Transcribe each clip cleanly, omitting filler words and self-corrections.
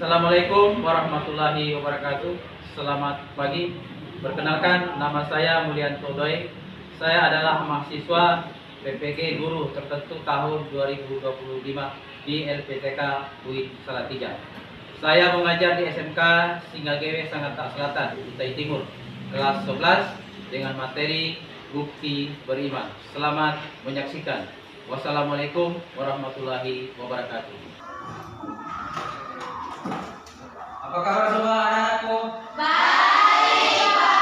Assalamualaikum warahmatullahi wabarakatuh. Selamat pagi. Perkenalkan, nama saya Mulyanto Doi. Saya adalah mahasiswa PPG Guru Tertentu tahun 2025 di LPTK UIN Salatiga. Saya mengajar di SMK Singgagewe Sangatta Selatan, Kutai Timur, kelas 11 dengan materi bukti beriman. Selamat menyaksikan. Wassalamualaikum warahmatullahi wabarakatuh. Apa kabar semua anak-anakku? Baik, Pak.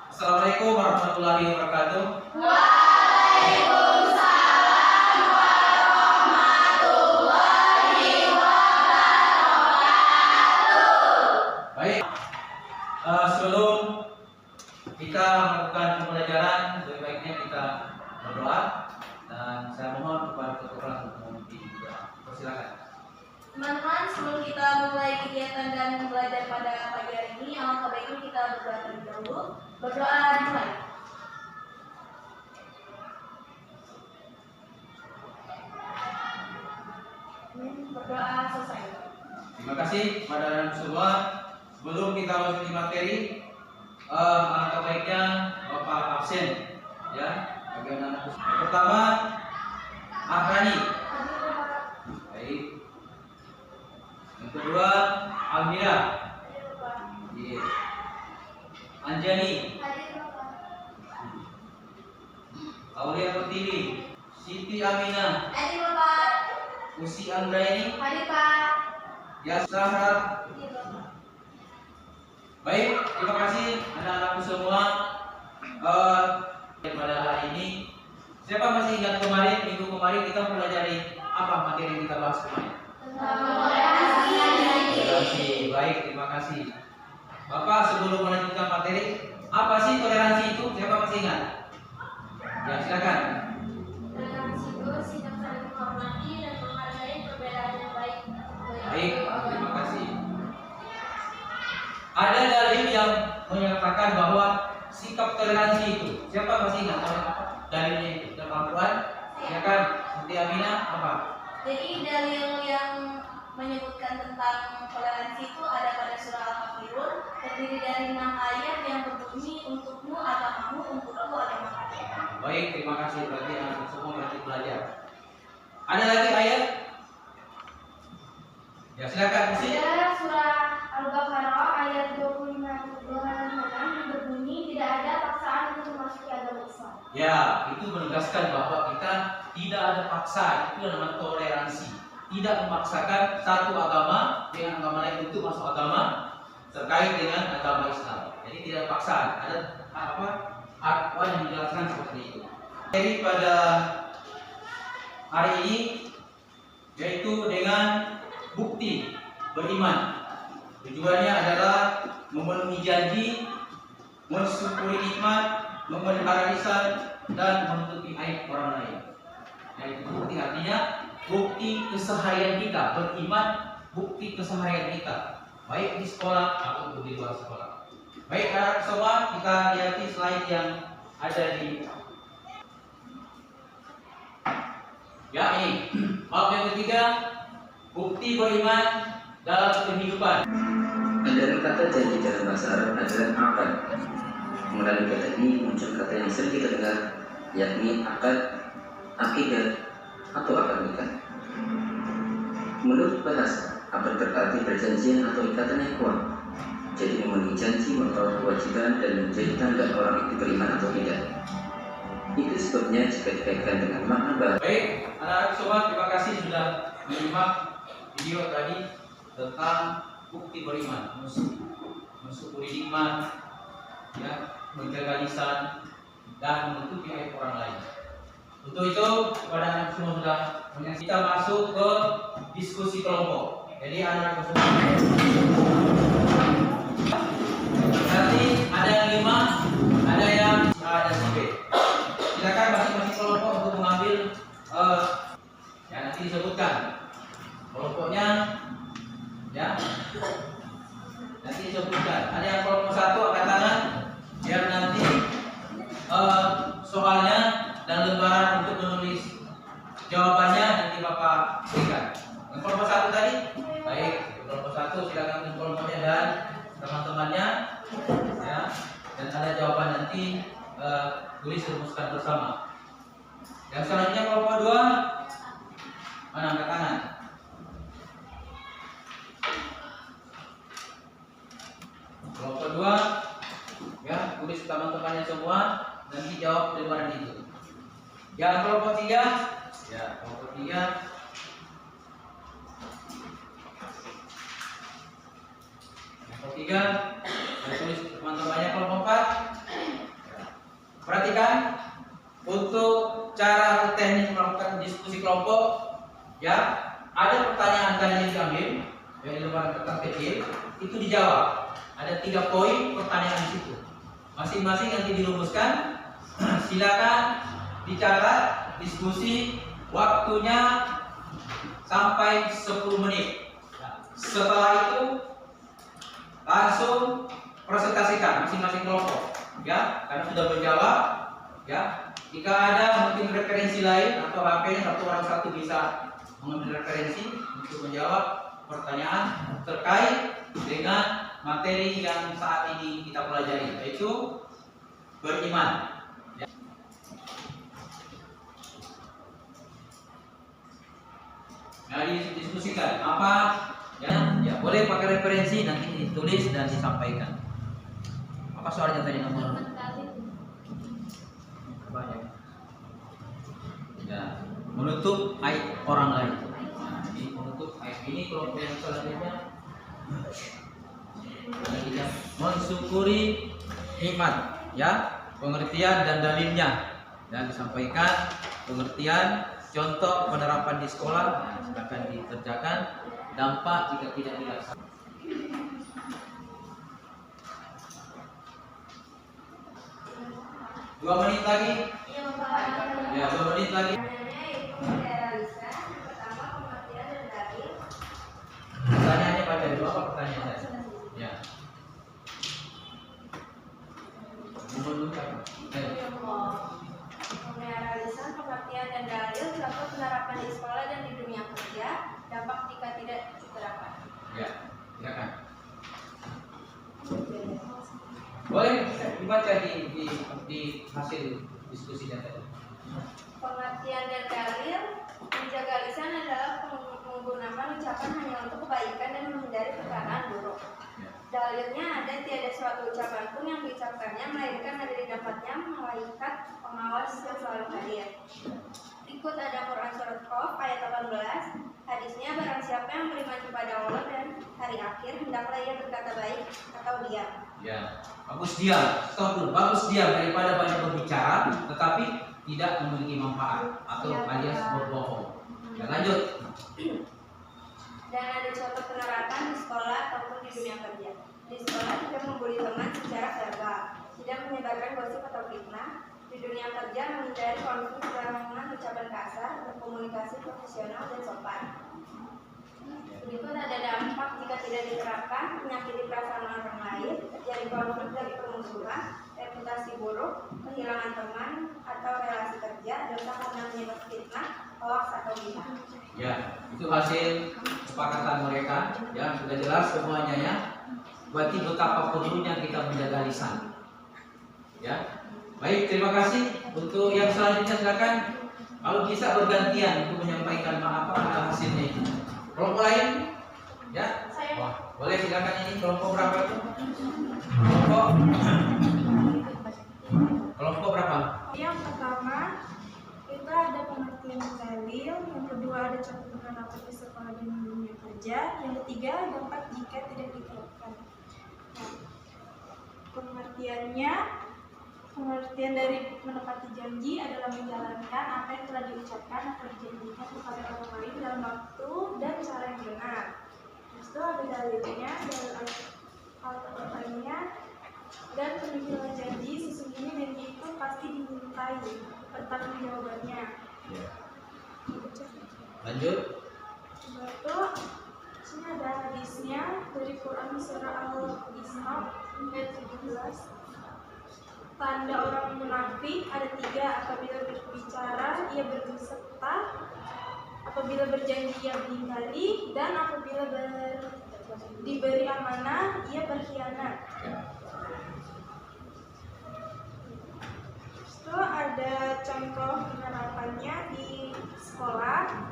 Assalamualaikum warahmatullahi wabarakatuh. Waalaikumsalam warahmatullahi wabarakatuh. Baik, sebelum kita melakukan pembelajaran, lebih baiknya kita berdoa dan saya mohon kepada ketua untuk memimpin doa. Persilakan. Teman-teman, sebelum kita mulai kegiatan dan belajar pada pagi hari ini, alangkah baiknya kita berdoa terlebih dahulu. Berdoa dimulai. Berdoa selesai. Terima kasih kepada anak semua. Sebelum kita masuk di materi, alangkah baiknya Bapak absen, ya, bagi anak-anak. Yang pertama, Ahrani. Baik. Yang kedua, Almira. Iya. Anjani. Aulia Pertiwi. Siti Aminah. Hadir, Bapak. Usi Anggraini. Hadir, Pak. Yasahar. Hadir, Bapak. Baik, terima kasih anak-anakku semua. Pada hari ini, siapa masih ingat kemarin, minggu kemarin kita pelajari apa materi yang kita bahas kemarin? Toleransi. Baik, terima kasih. Bapak, sebelum melanjutkan materi, apa sih toleransi itu? Siapa masih ingat? Ya, silakan. Toleransi itu sikap saling menghormati dan menghargai perbedaan yang baik. Baik, terima kasih. Ada dalil yang menyatakan bahwa sikap toleransi itu, siapa masih ingat dalilnya itu? Dalam Al-Quran, ya kan? Siti Aminah apa? Jadi dalil yang menyebutkan tentang toleransi itu ada pada surah Al-Kafirun, terdiri dari 6 ayat yang berbunyi untukmu agamamu, untukku agamaku. Baik, terima kasih. Berarti anak semua berarti belajar. Ada lagi ayat? Ya, silakan. Ada surah Al-Baqarah ayat 25-26 yang berbunyi tidak ada paksaan untuk memasuki agama Islam. Ya, itu menegaskan bahwa kita tidak ada paksa. Itu namanya toleransi. Tidak memaksakan satu agama dengan agama lain untuk masuk agama terkait dengan agama Islam. Jadi tidak ada paksaan. Ada apa? Apa yang dijelaskan seperti itu. Jadi pada hari ini yaitu dengan bukti beriman. Tujuannya adalah memenuhi janji, mensyukuri nikmat, memelihara lisan, dan menutupi aib orang lain. Yaitu bukti artinya bukti keseharian kita beriman, bukti keseharian kita baik di sekolah ataupun di luar sekolah. Baik anak semua, kita lihat slide yang ada di ya ini. Bab yang ketiga, bukti beriman dalam kehidupan. Dari kata janji dalam bahasa Arab adalah akad. Melalui kata ini muncul kata yang sering kita dengar, yakni akad, akidah, atau akad nikah. Menurut bahasa, akad berarti perjanjian atau ikatan yang kuat. Jadi memenuhi janji, membawa kewajiban dan menjadi tanda orang itu beriman atau tidak. Itu sebabnya jika dikaitkan dengan makna bahasa. Baik, anak-anak semua, terima kasih sudah menyimak video tadi tentang bukti beriman, mensyukuri nikmat, ya, menjaga lisan, dan menutupi aib orang lain. Untuk itu, kepada anak semua sudah menyaksikan, kita masuk ke diskusi kelompok. Jadi anak-anak semua nanti ada yang 5, ada yang A dan B. Silakan masing-masing kelompok untuk mengambil ya nanti disebutkan kelompoknya, ya nanti disebutkan. Ada yang kelompok 1 angkat tangan biar nanti soalnya dan lembaran untuk menulis jawabannya nanti Bapak berikan. Yang kelompok 1 tadi, baik. Baik, kelompok 1 silakan ke kelompoknya dan teman-temannya, ya. Dan ada jawaban nanti tulis rumuskan bersama. Yang selanjutnya kelompok 2, mana angkat tangan? Kelompok 2, ya, tulis teman-temannya semua, nanti jawab jawaban itu. Yang kelompok 3, ya, kelompok 3. Kelompok 3, saya tulis teman-temannya. Kelompok 4, perhatikan untuk cara atau teknik melakukan diskusi kelompok, ya, ada pertanyaan tadi yang diambil dari lembaran kertas kecil, itu dijawab. Ada 3 poin pertanyaan di situ. Masing-masing nanti dirumuskan. Silakan dicatat diskusi, waktunya sampai 10 menit. Setelah itu langsung presentasikan masing-masing kelompok, ya, karena sudah menjawab, ya. Jika ada mungkin referensi lain atau HP-nya satu orang satu bisa mengambil referensi untuk menjawab pertanyaan terkait dengan materi yang saat ini kita pelajari, yaitu beriman. Ya. Nah, didiskusikan apa, ya, boleh pakai referensi, nanti ditulis dan disampaikan. Apa soalnya tadi nomor? Banyak. Ya, menutup aib orang lain. Nah, ini menutup aib. Ini kelompok yang selanjutnya. Selanjutnya mensyukuri nikmat, ya, pengertian dan dalilnya, dan disampaikan pengertian, contoh penerapan di sekolah. Nah, silakan dikerjakan. Dampak jika tidak dilaksanakan. 2 menit lagi. Ya, 2 menit lagi. Pertanyaannya pada dua apa pertanyaan saya? Ya. Merealisasi pengertian dan dalil contoh penerapan di sekolah dan di dunia kerja, dampak jika tidak diterapkan. Ya, silakan. Boleh dibaca di hasil diskusinya tadi. Pengertian dan dalil, menjaga lisan adalah menggunakan ucapan hanya untuk kebaikan dan menghindari perkataan buruk. Dalilnya ada tiada suatu ucapan pun yang diucapkannya melainkan ada di dapatnya malaikat pengawas yang selalu hadir. Ikut ada Quran surat Qaf ayat 18. Hadisnya, barang siapa yang beriman kepada Allah dan hari akhir, hendaklah ia berkata baik atau diam. Ya, bagus diam. Stop dulu. Bagus diam daripada banyak berbicara tetapi tidak memiliki manfaat atau alias berbohong. Ya, lanjut. Dan ada contoh penerapan di sekolah ataupun di dunia kerja. Di sekolah tidak membuli teman secara verbal, tidak menyebarkan gosip atau fitnah. Di dunia kerja menghindari konflik dengan ucapan kasar, berkomunikasi profesional dan sopan. Berikut ada dampak jika tidak diterapkan: menyakiti perasaan orang lain, terjadi konflik dari permusuhan, reputasi buruk, kehilangan teman atau relasi kerja, dosa karena menyebab fitnah, hoaks atau bid'ah. Ya, itu hasil kesepakatan mereka. Ya, sudah jelas semuanya, ya. Berarti betapa perlunya kita menjaga lisan. Ya. Baik, terima kasih. Untuk yang selanjutnya silakan. Kalau bisa bergantian untuk menyampaikan apa hasilnya itu. Kelompok lain? Ya. Wah, boleh silakan. Ini kelompok berapa itu? Kelompok berapa? Yang pertama itu ada pengertian dalil, yang kedua ada contoh penerapan di sekolah dan dunia kerja, yang ketiga dampak jika tidak diterapkan. Nah, pengertian dari menepati janji adalah menjalankan apa yang telah diucapkan atau dijanjikan kepada orang lain dalam waktu dan cara yang benar. Terus itu ada dalilnya, dalil Al-Qur'annya, dan peninggalan janji. Sesungguhnya janji itu pasti dimintai pertanggungjawabannya. Ya. Lanjut. Lalu sini ada hadisnya dari Quran surah Al-Isra ayat 17. Tanda orang munafik ada 3: apabila berbicara ia berdusta, apabila berjanji ia mengingkari, dan apabila diberi amanah ia berkhianat. Itu ada contoh penerapannya di sekolah: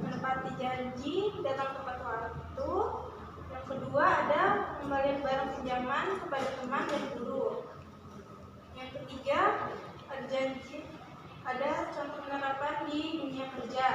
menepati janji, datang tepat waktu. Yang kedua ada pengembalian barang pinjaman kepada teman dan guru. Yang ketiga ada contoh penerapan di dunia kerja,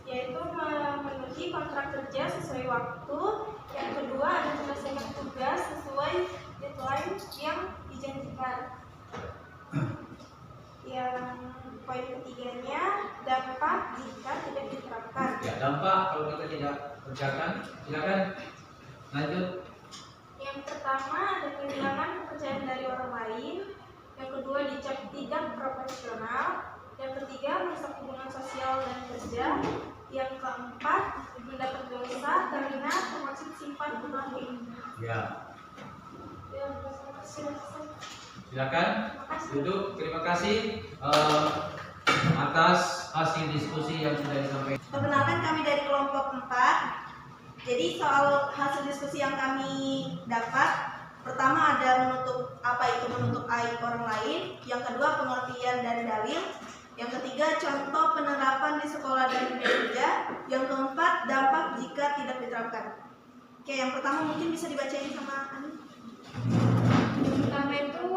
yaitu memenuhi kontrak kerja sesuai waktu. Yang kedua ada menyelesaikan tugas sesuai deadline yang dijanjikan. Yang poin ketiganya, dampak jika tidak diterapkan. Ya, dampak kalau kita tidak kerjakan. Silakan lanjut. Yang pertama ada kehilangan kepercayaan dari orang lain. Yang kedua dicap tidak profesional. Yang ketiga merusak hubungan sosial dan kerja. Yang keempat mendapat dosa karena termasuk sifat munafik. Ya, Ya, silakan duduk. Terima kasih atas hasil diskusi yang sudah disampaikan. Perkenalkan, kami dari kelompok 4. Jadi soal hasil diskusi yang kami dapat, pertama ada menutup aib orang lain. Yang kedua pengertian dari dalil. Yang ketiga contoh penerapan di sekolah dan dunia kerja. Yang keempat dampak jika tidak diterapkan. Oke, yang pertama mungkin bisa dibacain sama Ani. Yang pertama itu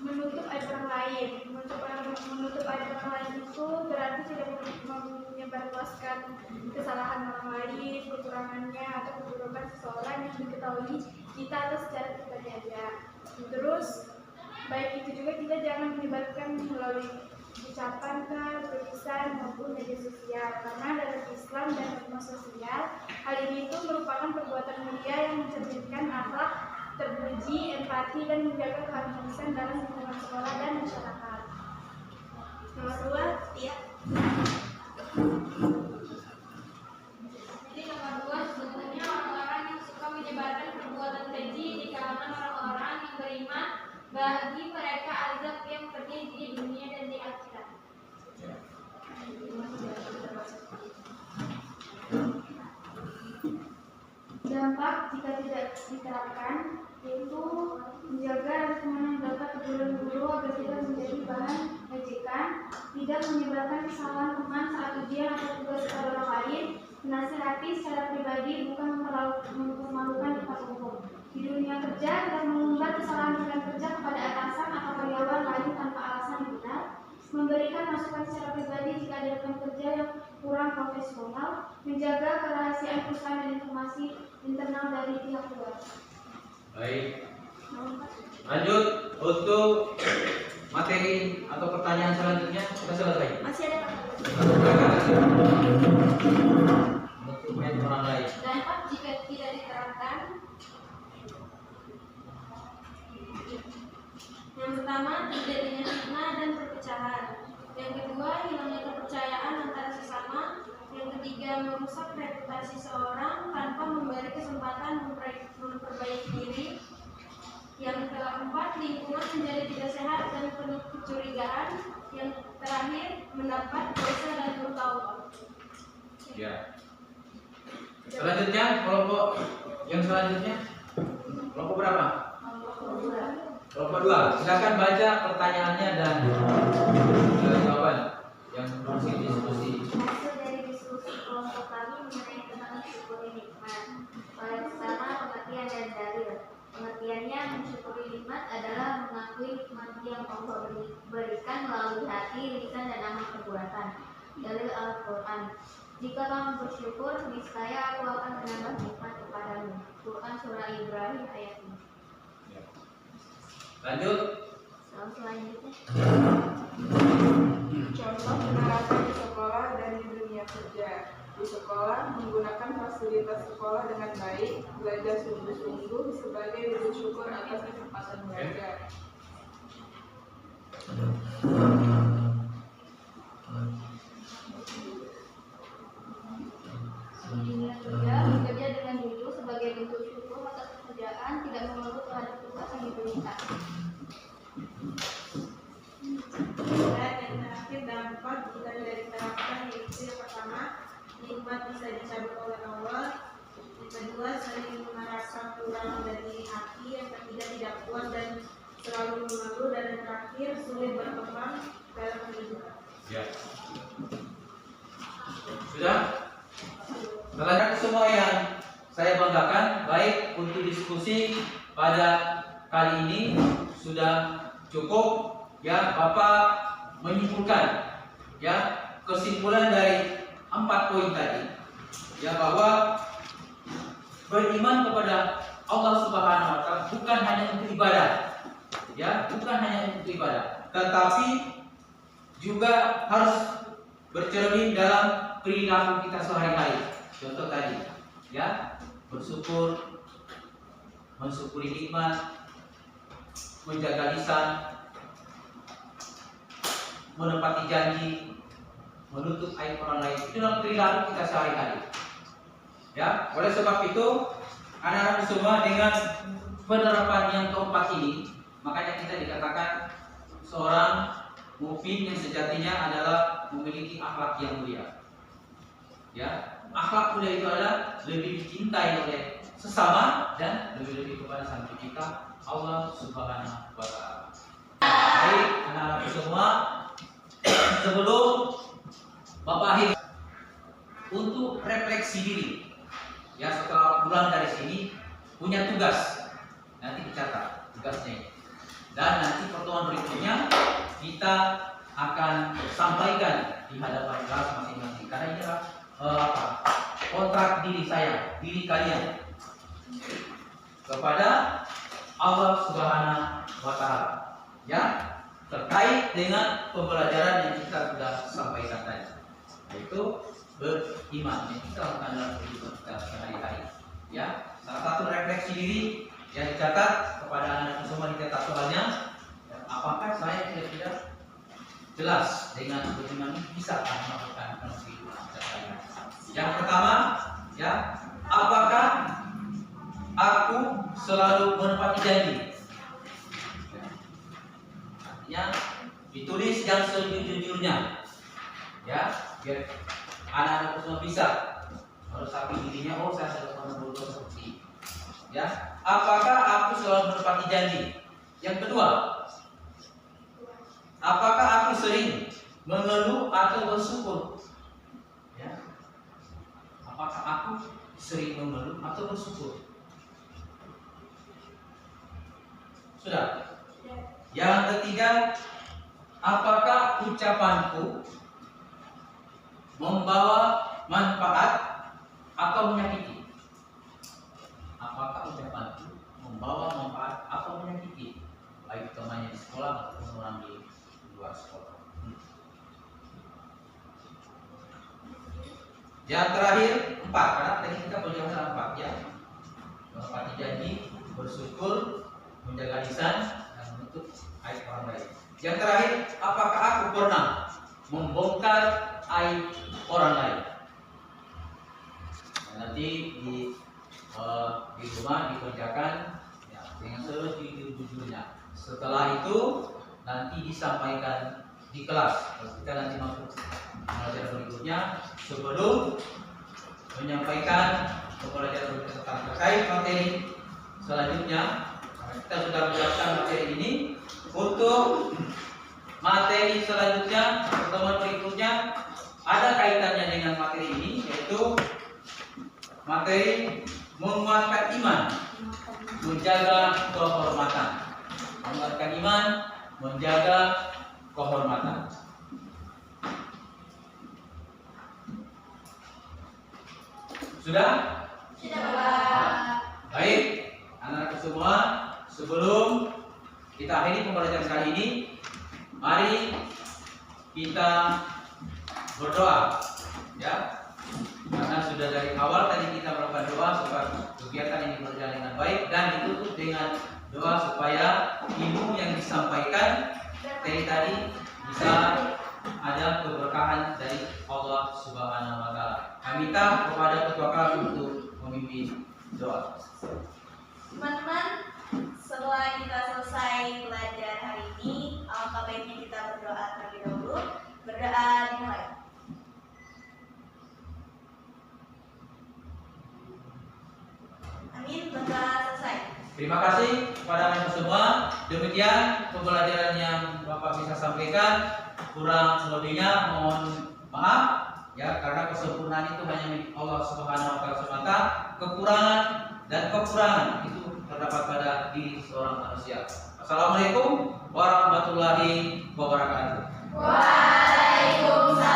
menutup aib orang lain. Menutup aib orang lain itu berarti tidak menyebarluaskan kesalahan orang lain, kekurangannya atau keburukan seseorang yang diketahui kita atau secara pribadi aja. Terus baik itu juga kita jangan menyebarkan melalui ucapan, tulisan maupun media sosial, karena dalam Islam dan norma sosial hal ini itu merupakan perbuatan mulia yang mencerminkan akhlak terpuji, empati, dan menjaga keharmonisan dalam lingkungan sekolah dan masyarakat. Nomor 2, Tia. Jadi nomor 2 sebetulnya orang-orang yang suka menyebarkan perbuatan keji di kalangan orang-orang yang beriman, bagi mereka azab yang pedih di dunia dan di akhirat. Dampak jika tidak diterapkan yaitu menjaga lingkungan yang dapat tergolong guru agar tidak menjadi bahan ejekan, tidak menyebarkan kesalahan teman saat ujian atau tugas kepada orang lain, menasihati secara pribadi bukan mempermalukan di depan umum. Di dunia kerja tidak mengumbar kesalahan rekan kerja kepada atasan atau karyawan lain tanpa alasan yang benar, memberikan masukan secara pribadi jika ada rekan kerja yang kurang profesional, menjaga kerahasiaan perusahaan dan informasi internal dari pihak luar. Baik. Lanjut untuk materi atau pertanyaan selanjutnya kita selesai. Masih ada Untuk main orang lain. Dampak jika tidak diterapkan. Yang pertama, terjadinya fitnah dan perpecahan. Yang kedua, hilangnya kepercayaan antara sesama. Yang ketiga, merusak reputasi seorang tanpa memberi kesempatan memperbaiki diri. Yang keempat, lingkungan menjadi tidak sehat dan penuh kecurigaan. Yang terakhir, mendapat dosa dan bertaubat. Ya. Selanjutnya kelompok yang selanjutnya kelompok berapa? Kelompok 2. Silakan baca pertanyaannya dan jawaban yang berisi diskusi. Hasil dari diskusi kelompok kami mengenai tentang mensyukuri nikmat. Pertama, pengertian dan dalil. Pengertiannya, mensyukuri nikmat adalah mengakui nikmat yang Allah berikan melalui hati, lisan, dan amal perbuatan. Dalil Al-Quran. Jika kamu bersyukur, niscaya aku akan menambah nikmat kepadamu. Quran Surah Ibrahim ayat 5. Lanjut. Selanjutnya. Contoh penerapan di sekolah dan di dunia kerja. Di sekolah, menggunakan fasilitas sekolah dengan baik, belajar sungguh-sungguh sebagai wujud syukur atas kesempatan belajar. Di dunia kerja, bekerja dengan jujur sebagai bentuk syukur atas pekerjaan, tidak mengeluh terhadap tugas yang diberikan. Dan yang terakhir, dampak jika tidak diterapkan, yaitu yang pertama, sering merasa kurang dari diri hati, yang ketiga tidak puas dan selalu mengeluh, dan yang terakhir sulit berkembang dalam kehidupan. Ya. Sudah? Terlanjur semua yang saya banggakan, baik untuk diskusi pada kali ini sudah cukup. Ya, Bapak menyimpulkan ya kesimpulan dari 4 poin tadi, ya, bahwa beriman kepada Allah Subhanahu wa taala bukan hanya untuk ibadah, ya, bukan hanya untuk ibadah, tetapi juga harus bercermin dalam perilaku kita sehari-hari. Contoh tadi, ya, bersyukur, mensyukuri nikmat, menjaga lisan, menepati janji, menutup aib orang lain. Itu dalam perilaku kita sehari-hari. Ya, oleh sebab itu, anak-anak semua dengan penerapan yang keempat ini, makanya kita dikatakan seorang mukmin yang sejatinya adalah memiliki akhlak yang mulia. Ya, akhlak mulia itu adalah lebih dicintai oleh sesama dan lebih-lebih kepada Sang Pencipta Allah Subhanahu wa taala. Baik, anak-anak semua, sebelum Bapak akhir untuk refleksi diri, ya, setelah pulang dari sini punya tugas, nanti dicatat tugasnya ini. Dan nanti pertemuan berikutnya kita akan sampaikan di hadapan kelas masing-masing. Karena ini adalah kontrak diri saya, diri kalian kepada Allah Subhanahu wa taala, ya, terkait dengan pembelajaran yang kita sudah sampaikan tadi, yaitu beriman yang kita lakukan dalam kehidupan kita sehari-hari. Ya, salah satu refleksi diri yang dicatat kepada anak semua, dicatat soalnya, apakah saya kira-kira jelas dengan beriman bisa melakukan kehidupan kita sehari-hari. Yang pertama, ya, apakah aku selalu menepati janji? Artinya ditulis yang sejujurnya, ya, biar anak-anak semua bisa meresapi dirinya. Oh, saya sudah pernah berbuat seperti ini. Ya, apakah aku selalu menepati janji? Yang kedua, apakah aku sering mengeluh atau bersyukur? Ya, apakah aku sering mengeluh atau bersyukur? Sudah. Yang ketiga, apakah ucapanku membawa manfaat atau menyakiti? Apakah ucapanku membawa manfaat atau menyakiti, baik temannya di sekolah ataupun orang di luar sekolah? Yang terakhir 4, karena tadi kita berjalan 4, ya, menepati janji, bersyukur, menjaga lisan, dan menutup aib orang lain. Yang terakhir, apakah aku pernah membongkar aib orang lain? Dan nanti di rumah dikerjakan, ya, dengan sejujurnya. Setelah itu nanti disampaikan di kelas. Kita nanti masuk pelajaran berikutnya, sebelum menyampaikan pelajaran berikutnya terkait materi selanjutnya. Kita sudah menyiapkan materi ini. Untuk materi selanjutnya, pertemuan berikutnya ada kaitannya dengan materi ini, yaitu materi menguatkan iman, menjaga kehormatan. Menguatkan iman, menjaga kehormatan. Sudah? Sudah. Baik, anak-anak semua, sebelum kita akhiri pembelajaran kali ini, mari kita berdoa, ya. Karena sudah dari awal tadi kita melakukan doa supaya kegiatan ini berjalan dengan baik, dan ditutup dengan doa supaya ilmu yang disampaikan dari tadi bisa ada keberkahan dari Allah Subhanahu wa taala. Kami minta kepada ketua kelas untuk memimpin doa. Teman-teman, setelah kita selesai belajar hari ini, alangkah baiknya kita berdoa terlebih dahulu. Berdoa dimulai. Amin. Bapak selesai. Terima kasih kepada Bapak semua. Demikian pembelajaran yang Bapak bisa sampaikan. Kurang lebihnya mohon maaf ya, karena kesempurnaan itu hanya milik Allah Subhanahu wa taala semata. Kekurangan dan kekurangan itu terdapat pada diri seorang manusia. Assalamualaikum warahmatullahi wabarakatuh. Waalaikumsalam.